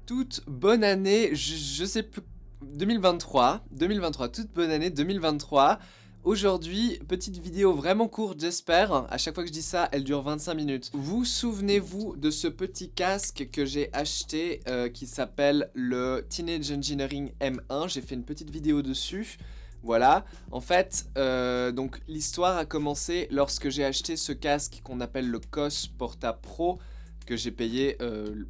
toute bonne année, je sais plus, 2023, toute bonne année 2023. Aujourd'hui, petite vidéo vraiment courte j'espère, à chaque fois que je dis ça, elle dure 25 minutes. Vous souvenez-vous de ce petit casque que j'ai acheté qui s'appelle le Teenage Engineering M1, j'ai fait une petite vidéo dessus. Voilà, en fait, donc l'histoire a commencé lorsque j'ai acheté ce casque qu'on appelle le COS Porta Pro, que j'ai payé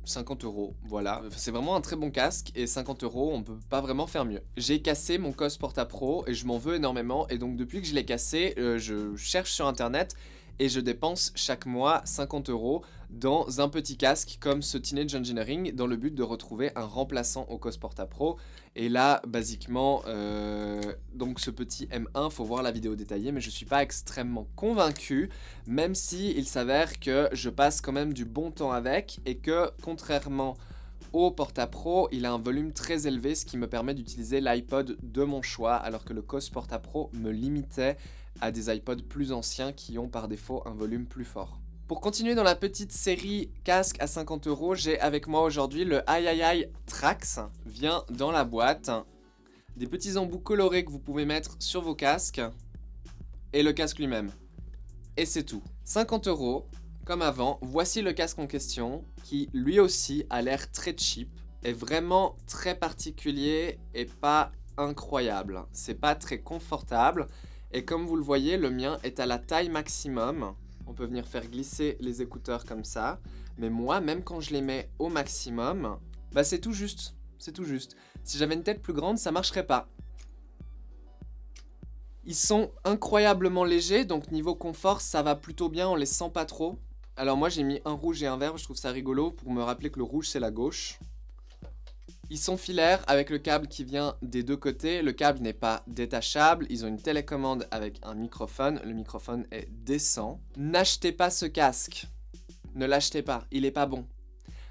50 €. Voilà, c'est vraiment un très bon casque et 50 €, on peut pas vraiment faire mieux. J'ai cassé mon COS Porta Pro et je m'en veux énormément et donc depuis que je l'ai cassé, je cherche sur internet et je dépense chaque mois 50 € dans un petit casque comme ce Teenage Engineering dans le but de retrouver un remplaçant au COS Porta Pro. Et là, basiquement, donc ce petit M1, faut voir la vidéo détaillée, mais je suis pas extrêmement convaincu, même si il s'avère que je passe quand même du bon temps avec et que contrairement au Porta Pro, il a un volume très élevé, ce qui me permet d'utiliser l'iPod de mon choix, alors que le COS Porta Pro me limitait à des iPods plus anciens qui ont par défaut un volume plus fort. Pour continuer dans la petite série casque à 50 €, j'ai avec moi aujourd'hui le iiii Trax, vient dans la boîte, des petits embouts colorés que vous pouvez mettre sur vos casques, et le casque lui-même. Et c'est tout. 50 €, comme avant, voici le casque en question, qui lui aussi a l'air très cheap, est vraiment très particulier et pas incroyable. C'est pas très confortable, et comme vous le voyez, le mien est à la taille maximum. On peut venir faire glisser les écouteurs comme ça, mais moi, même quand je les mets au maximum, bah c'est tout juste, c'est tout juste. Si j'avais une tête plus grande, ça marcherait pas. Ils sont incroyablement légers, donc niveau confort, ça va plutôt bien, on les sent pas trop. Alors moi, j'ai mis un rouge et un vert, je trouve ça rigolo pour me rappeler que le rouge, c'est la gauche. Ils sont filaires avec le câble qui vient des deux côtés. Le câble n'est pas détachable. Ils ont une télécommande avec un microphone. Le microphone est décent. N'achetez pas ce casque. Ne l'achetez pas. Il est pas bon.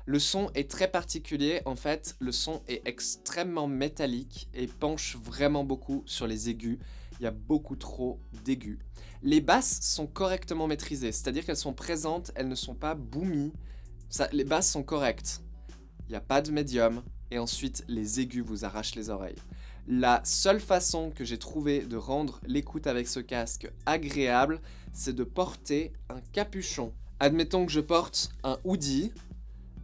Le son est très particulier. En fait, le son est extrêmement métallique et penche vraiment beaucoup sur les aigus. Il y a beaucoup trop d'aigus. Les basses sont correctement maîtrisées. C'est-à-dire qu'elles sont présentes. Elles ne sont pas boomy. Les basses sont correctes. Il n'y a pas de médium. Et ensuite, les aigus vous arrachent les oreilles. La seule façon que j'ai trouvé de rendre l'écoute avec ce casque agréable, c'est de porter un capuchon. Admettons que je porte un hoodie,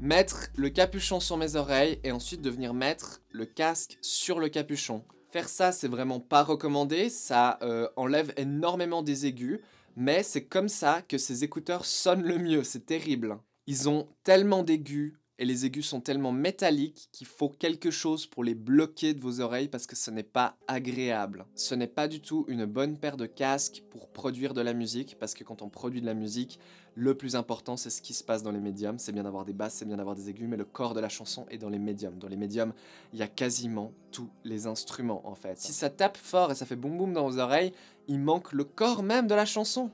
mettre le capuchon sur mes oreilles et ensuite de venir mettre le casque sur le capuchon. Faire ça, c'est vraiment pas recommandé, ça enlève énormément des aigus, mais c'est comme ça que ces écouteurs sonnent le mieux, c'est terrible. Ils ont tellement d'aigus, et les aigus sont tellement métalliques qu'il faut quelque chose pour les bloquer de vos oreilles parce que ce n'est pas agréable. Ce n'est pas du tout une bonne paire de casques pour produire de la musique parce que quand on produit de la musique, le plus important c'est ce qui se passe dans les médiums. C'est bien d'avoir des basses, c'est bien d'avoir des aigus, mais le corps de la chanson est dans les médiums. Dans les médiums, il y a quasiment tous les instruments en fait. Si ça tape fort et ça fait boum boum dans vos oreilles, il manque le corps même de la chanson.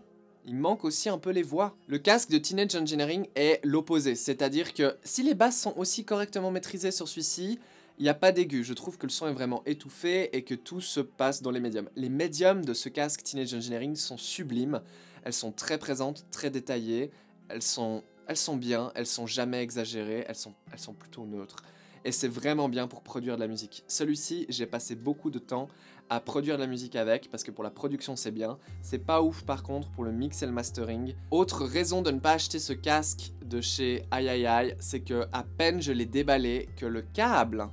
Il manque aussi un peu les voix. Le casque de Teenage Engineering est l'opposé, c'est-à-dire que si les basses sont aussi correctement maîtrisées sur celui-ci, il n'y a pas d'aigu. Je trouve que le son est vraiment étouffé et que tout se passe dans les médiums. Les médiums de ce casque Teenage Engineering sont sublimes. Elles sont très présentes, très détaillées. Elles sont bien, elles sont jamais exagérées, elles sont plutôt neutres. Et c'est vraiment bien pour produire de la musique. Celui-ci, j'ai passé beaucoup de temps à produire de la musique avec, parce que pour la production c'est bien. C'est pas ouf par contre pour le mix et le mastering. Autre raison de ne pas acheter ce casque de chez iiii, c'est que à peine je l'ai déballé, que le câble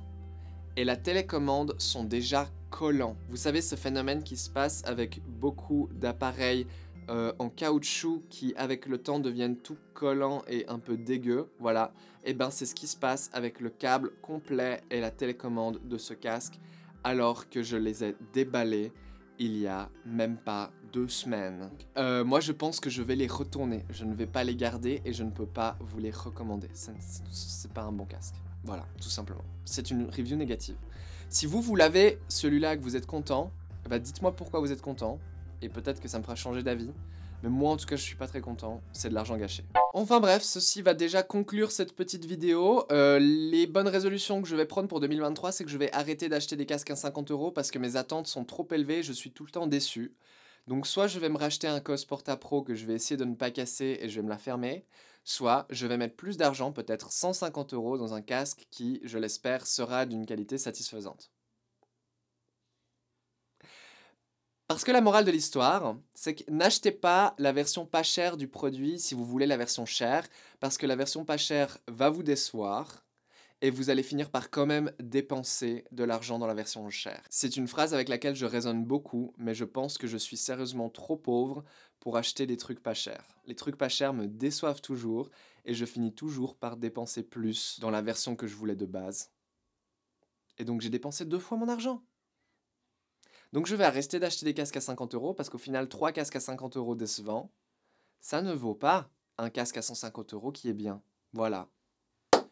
et la télécommande sont déjà collants. Vous savez ce phénomène qui se passe avec beaucoup d'appareils en caoutchouc qui avec le temps deviennent tout collants et un peu dégueux, voilà, et ben c'est ce qui se passe avec le câble complet et la télécommande de ce casque alors que je les ai déballés il y a même pas 2 semaines. Moi je pense que je vais les retourner, je ne vais pas les garder et je ne peux pas vous les recommander, c'est pas un bon casque, voilà, tout simplement. C'est une review négative. Si vous l'avez, celui-là, que vous êtes content, bah dites-moi pourquoi vous êtes content. Et peut-être que ça me fera changer d'avis. Mais moi en tout cas je suis pas très content, c'est de l'argent gâché. Enfin bref, ceci va déjà conclure cette petite vidéo. Les bonnes résolutions que je vais prendre pour 2023, c'est que je vais arrêter d'acheter des casques à 50 € parce que mes attentes sont trop élevées, je suis tout le temps déçu. Donc soit je vais me racheter un COS Porta Pro que je vais essayer de ne pas casser et je vais me la fermer, soit je vais mettre plus d'argent, peut-être 150 € dans un casque qui, je l'espère, sera d'une qualité satisfaisante. Parce que la morale de l'histoire, c'est que n'achetez pas la version pas chère du produit si vous voulez la version chère, parce que la version pas chère va vous décevoir et vous allez finir par quand même dépenser de l'argent dans la version chère. C'est une phrase avec laquelle je raisonne beaucoup, mais je pense que je suis sérieusement trop pauvre pour acheter des trucs pas chers. Les trucs pas chers me déçoivent toujours et je finis toujours par dépenser plus dans la version que je voulais de base. Et donc j'ai dépensé 2 fois mon argent. Donc je vais arrêter d'acheter des casques à 50 € parce qu'au final, 3 casques à 50 € décevants, ça ne vaut pas un casque à 150 € qui est bien. Voilà.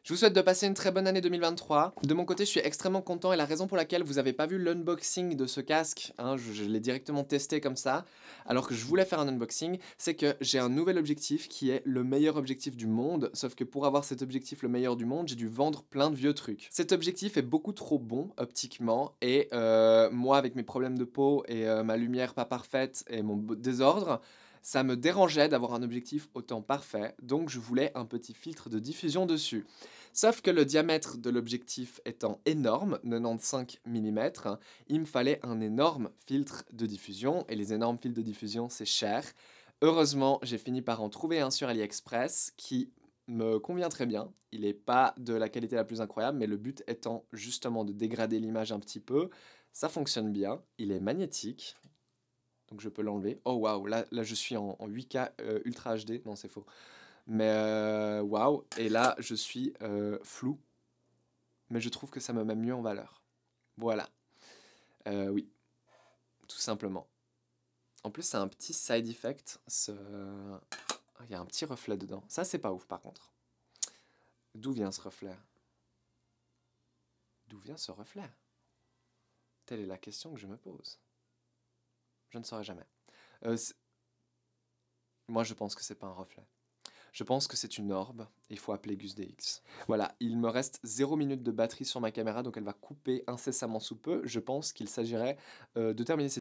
Je vous souhaite de passer une très bonne année 2023. De mon côté, je suis extrêmement content et la raison pour laquelle vous n'avez pas vu l'unboxing de ce casque, hein, je l'ai directement testé comme ça, alors que je voulais faire un unboxing, c'est que j'ai un nouvel objectif qui est le meilleur objectif du monde, sauf que pour avoir cet objectif le meilleur du monde, j'ai dû vendre plein de vieux trucs. Cet objectif est beaucoup trop bon optiquement et moi avec mes problèmes de peau et ma lumière pas parfaite et mon désordre, ça me dérangeait d'avoir un objectif autant parfait, donc je voulais un petit filtre de diffusion dessus. Sauf que le diamètre de l'objectif étant énorme, 95 mm, il me fallait un énorme filtre de diffusion, et les énormes filtres de diffusion, c'est cher. Heureusement, j'ai fini par en trouver un sur AliExpress qui me convient très bien. Il n'est pas de la qualité la plus incroyable, mais le but étant justement de dégrader l'image un petit peu. Ça fonctionne bien, il est magnétique. Donc je peux l'enlever. Oh waouh, là je suis en 8K Ultra HD. Non, c'est faux. Mais waouh. Et là, je suis flou. Mais je trouve que ça me met mieux en valeur. Voilà. Oui, tout simplement. En plus, c'est un petit side effect. Il y a un petit reflet dedans. Ça, c'est pas ouf par contre. D'où vient ce reflet? D'où vient ce reflet? Telle est la question que je me pose. Je ne saurais jamais. Moi, je pense que c'est pas un reflet. Je pense que c'est une orbe, il faut appeler GusDX. Voilà, il me reste 0 minute de batterie sur ma caméra, donc elle va couper incessamment sous peu. Je pense qu'il s'agirait de terminer cette